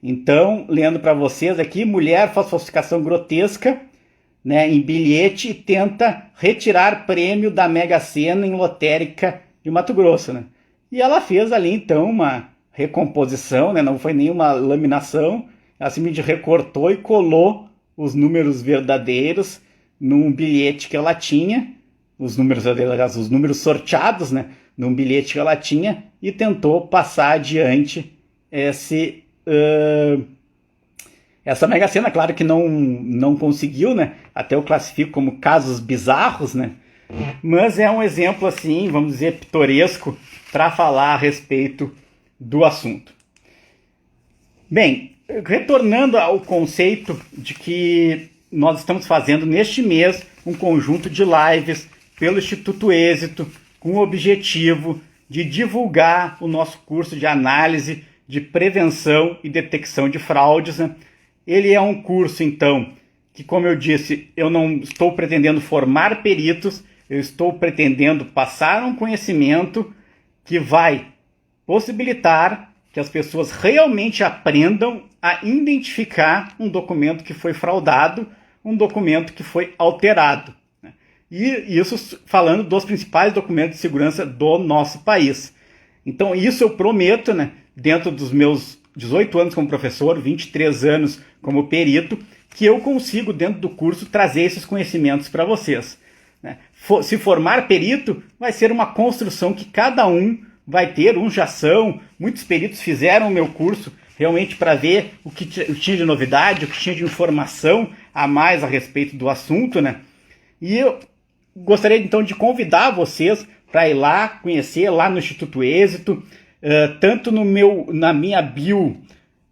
Então, lendo para vocês aqui, mulher faz falsificação grotesca, né, em bilhete e tenta retirar prêmio da Mega Sena em lotérica de Mato Grosso, né? E ela fez ali então uma recomposição, né? Não foi nenhuma laminação, ela simplesmente recortou e colou os números verdadeiros num bilhete que ela tinha, os números verdadeiros, os números sorteados, né, num bilhete que ela tinha e tentou passar adiante essa Mega Sena. Claro que não conseguiu, né? Até eu classifico como casos bizarros, né? Mas é um exemplo assim, vamos dizer, pitoresco para falar a respeito do assunto. Bem, retornando ao conceito de que nós estamos fazendo neste mês um conjunto de lives pelo Instituto Êxito com o objetivo de divulgar o nosso curso de análise de prevenção e detecção de fraudes, né? Ele é um curso, então, que, como eu disse, eu não estou pretendendo formar peritos, eu estou pretendendo passar um conhecimento que vai possibilitar que as pessoas realmente aprendam a identificar um documento que foi fraudado, um documento que foi alterado, né? E isso falando dos principais documentos de segurança do nosso país. Então, isso eu prometo, né, dentro dos meus 18 anos como professor, 23 anos como perito, que eu consigo, dentro do curso, trazer esses conhecimentos para vocês, né? Se formar perito, vai ser uma construção que cada um vai ter, uns já são, muitos peritos fizeram o meu curso realmente para ver o que tinha de novidade, o que tinha de informação a mais a respeito do assunto, né? E eu gostaria então de convidar vocês para ir lá, conhecer lá no Instituto Êxito, tanto na minha bio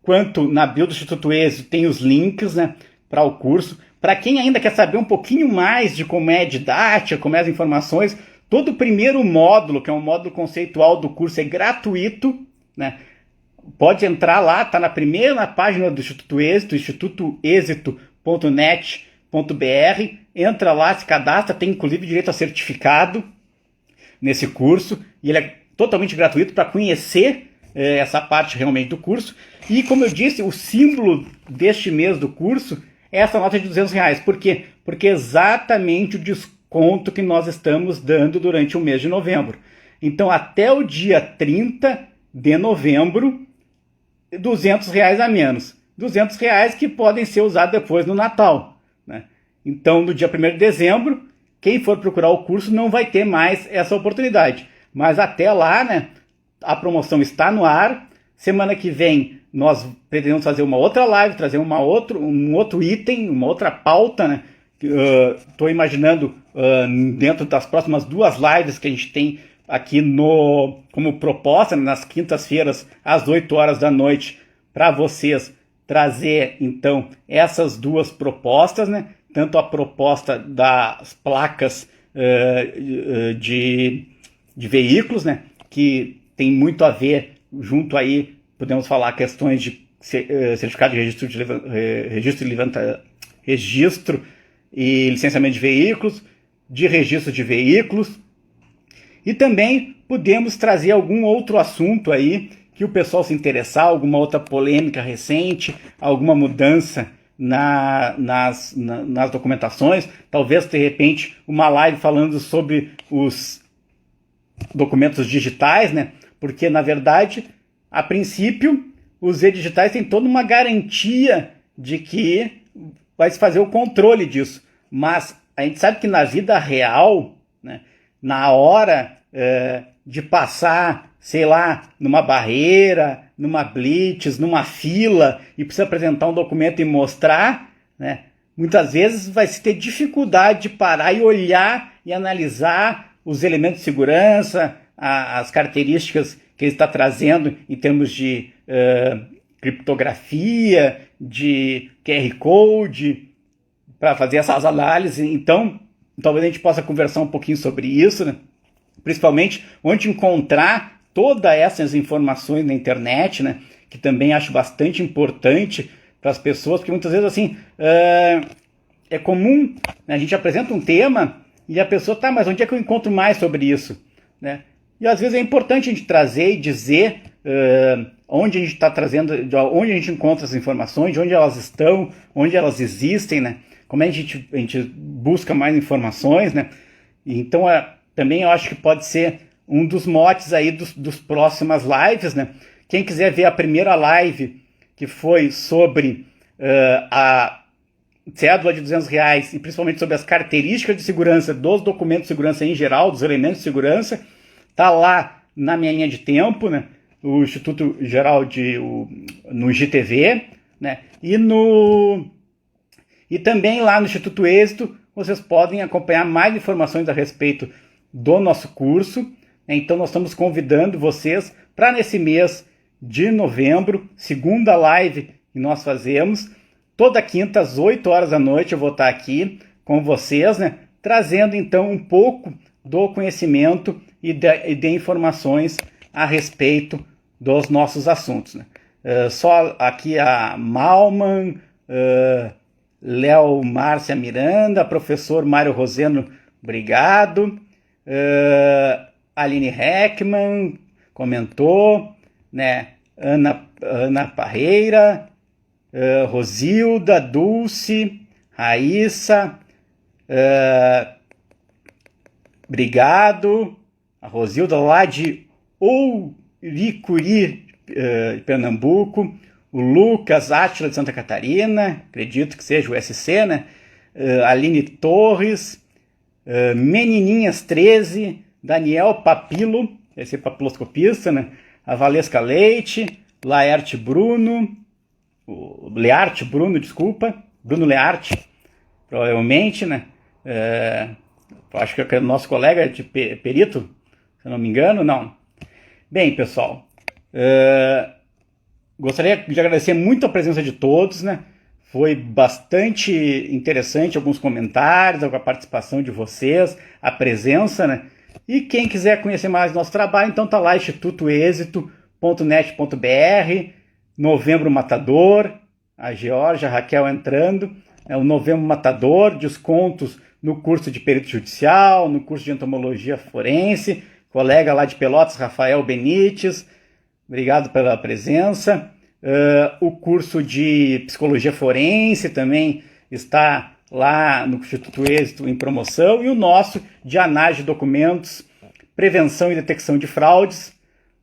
quanto na bio do Instituto Êxito tem os links, né, para o curso. Para quem ainda quer saber um pouquinho mais de como é a didática, como é as informações, todo o primeiro módulo, que é um módulo conceitual do curso, é gratuito, né? Pode entrar lá, está na primeira página do Instituto Êxito, institutoexito.net.br, entra lá, se cadastra, tem inclusive direito a certificado nesse curso, e ele é totalmente gratuito para conhecer essa parte realmente do curso. E como eu disse, o símbolo deste mês do curso é essa nota de R$200. Por quê? Porque é exatamente o desconto que nós estamos dando durante o mês de novembro. Então, até o dia 30 de novembro, R$200 a menos. R$200 que podem ser usados depois no Natal, né? Então, no dia 1º de dezembro, quem for procurar o curso não vai ter mais essa oportunidade. Mas até lá, né, a promoção está no ar. Semana que vem nós pretendemos fazer uma outra live, trazer um outro item, uma outra pauta, né? Estou imaginando dentro das próximas 2 lives que a gente tem aqui como proposta, nas quintas-feiras, às 8 horas da noite, para vocês trazer, então, essas 2 propostas, né? Tanto a proposta das placas de veículos, né? Que tem muito a ver, junto aí, podemos falar questões de certificado de registro e licenciamento de veículos, de registro de veículos, e também podemos trazer algum outro assunto aí que o pessoal se interessar, alguma outra polêmica recente, alguma mudança nas documentações, talvez de repente uma live falando sobre os documentos digitais, né? Porque na verdade, a princípio, os e-digitais têm toda uma garantia de que vai se fazer o controle disso, mas a gente sabe que na vida real, né, na hora de passar, sei lá, numa barreira, numa blitz, numa fila, e precisa apresentar um documento e mostrar, né, muitas vezes vai se ter dificuldade de parar e olhar e analisar os elementos de segurança, as características que ele está trazendo em termos de criptografia, de QR Code, para fazer essas análises. Então, talvez a gente possa conversar um pouquinho sobre isso, né? Principalmente onde encontrar todas essas informações na internet, né? Que também acho bastante importante para as pessoas, porque muitas vezes assim é comum, né? A gente apresenta um tema e a pessoa, tá, mas onde é que eu encontro mais sobre isso, né? E às vezes é importante a gente trazer e dizer onde a gente está trazendo, onde a gente encontra as informações, de onde elas estão, onde elas existem, né? Como é que a gente busca mais informações, né? Então, também eu acho que pode ser um dos motes aí dos próximas lives, né? Quem quiser ver a primeira live, que foi sobre a cédula de R$200 e principalmente sobre as características de segurança dos documentos de segurança em geral, dos elementos de segurança, tá lá na minha linha de tempo, né? O Instituto Geral no IGTV, né? E também lá no Instituto Êxito, vocês podem acompanhar mais informações a respeito do nosso curso, né? Então nós estamos convidando vocês para nesse mês de novembro, segunda live que nós fazemos, toda quinta às 8 horas da noite eu vou estar aqui com vocês, né? Trazendo então um pouco do conhecimento e de informações a respeito dos nossos assuntos, né? Só aqui a Malman, Léo Márcia Miranda, professor Mário Roseno, obrigado. Aline Heckman comentou, né? Ana Parreira, Rosilda, Dulce, Raíssa, obrigado. A Rosilda lá de Ouricuri, Pernambuco. O Lucas Átila de Santa Catarina, acredito que seja o SC, né? Aline Torres, Menininhas 13, Daniel Papilo, esse é papiloscopista, né? A Valesca Leite, Laerte Bruno, Learte Bruno, desculpa, Bruno Learte, provavelmente, né? Acho que é o nosso colega de perito, se eu não me engano, não. Bem, pessoal, gostaria de agradecer muito a presença de todos, né? Foi bastante interessante alguns comentários, a participação de vocês, a presença, né? E quem quiser conhecer mais do nosso trabalho, então tá lá institutoexito.net.br, Novembro Matador, a Georgia, a Raquel entrando, o Novembro Matador, descontos no curso de perito judicial, no curso de entomologia forense, colega lá de Pelotas, Rafael Benites, obrigado pela presença. O curso de psicologia forense também está lá no Instituto Êxito em promoção, e o nosso de análise de documentos, prevenção e detecção de fraudes.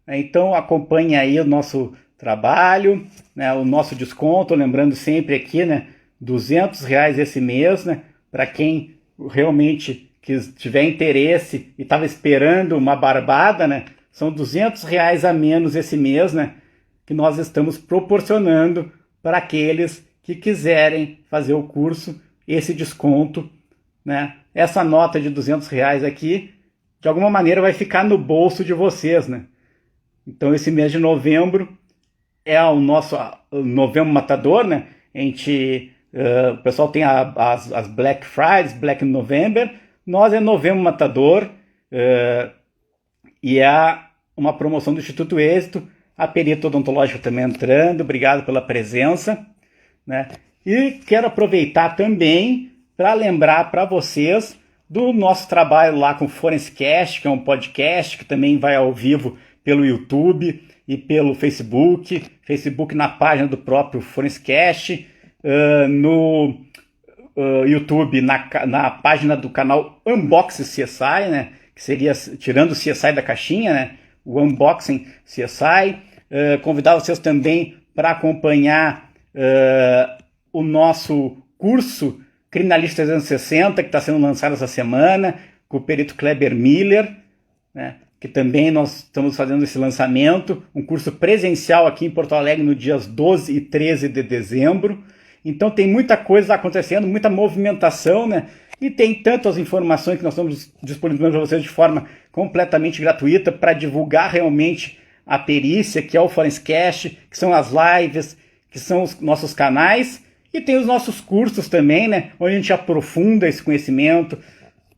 Então acompanhe aí o nosso trabalho, né, o nosso desconto, lembrando sempre aqui, né, R$200 esse mês, né, para quem realmente tiver interesse e estava esperando uma barbada, né, são R$200 a menos esse mês, né, que nós estamos proporcionando para aqueles que quiserem fazer o curso, esse desconto, né? Essa nota de R$200 aqui, de alguma maneira vai ficar no bolso de vocês, né? Então esse mês de novembro é o nosso Novembro Matador, né? O pessoal tem as Black Fridays, Black November, nós é Novembro Matador, e é uma promoção do Instituto Êxito, a perita odontológica também entrando, obrigado pela presença, né? E quero aproveitar também para lembrar para vocês do nosso trabalho lá com o Forensicast, que é um podcast que também vai ao vivo pelo YouTube e pelo Facebook na página do próprio Forensicast, no YouTube, na página do canal Unboxing CSI, né? Que seria, tirando o CSI da caixinha, né? O Unboxing CSI. Convidar vocês também para acompanhar o nosso curso Criminalista 360, que está sendo lançado essa semana, com o perito Kleber Miller, né? Que também nós estamos fazendo esse lançamento, um curso presencial aqui em Porto Alegre no dias 12 e 13 de dezembro. Então tem muita coisa acontecendo, muita movimentação, né? E tem tantas informações que nós estamos disponibilizando para vocês de forma completamente gratuita para divulgar realmente a perícia, que é o Forensicast, que são as lives, que são os nossos canais, e tem os nossos cursos também, né? Onde a gente aprofunda esse conhecimento,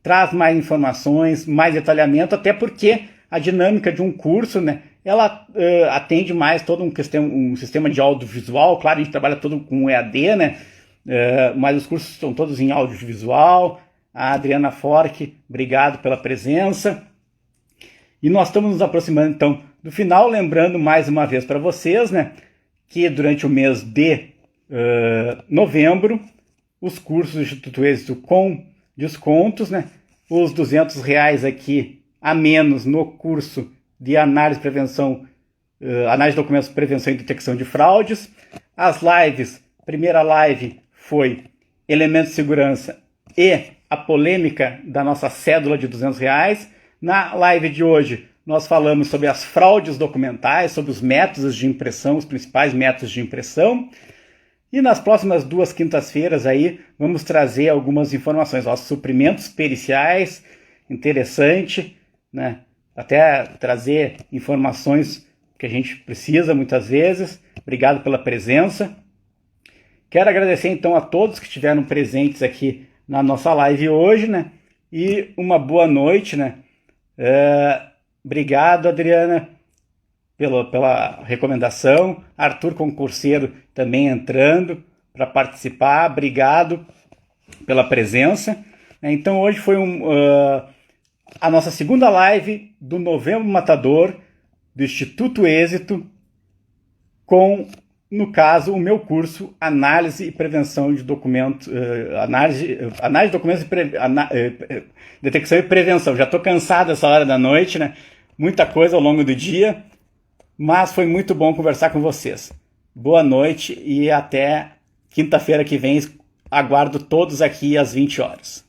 traz mais informações, mais detalhamento, até porque a dinâmica de um curso, né? Ela atende mais todo um sistema de audiovisual. Claro, a gente trabalha todo com EAD, né? Mas os cursos são todos em audiovisual. A Adriana Fork, obrigado pela presença. E nós estamos nos aproximando, então, do final, lembrando mais uma vez para vocês, né? Que durante o mês de novembro, os cursos do Instituto Êxito com descontos, né? Os R$200 aqui a menos no curso de análise de documentos, prevenção e detecção de fraudes. As lives, primeira live foi elementos de segurança e a polêmica da nossa cédula de R$200. Na live de hoje, nós falamos sobre as fraudes documentais, sobre os métodos de impressão, os principais métodos de impressão. E nas próximas 2 quintas-feiras aí, vamos trazer algumas informações, suprimentos periciais, interessante, né? Até trazer informações que a gente precisa muitas vezes. Obrigado pela presença. Quero agradecer então a todos que estiveram presentes aqui na nossa live hoje, né? E uma boa noite, né? Obrigado, Adriana, pela recomendação. Arthur Concurseiro também entrando para participar. Obrigado pela presença. Então hoje foi a nossa segunda live do Novembro Matador do Instituto Êxito com, no caso, o meu curso Análise e Prevenção de Documentos, Análise de Documentos Detecção e Prevenção. Já estou cansado essa hora da noite, né? Muita coisa ao longo do dia, mas foi muito bom conversar com vocês. Boa noite e até quinta-feira que vem. Aguardo todos aqui às 20 horas.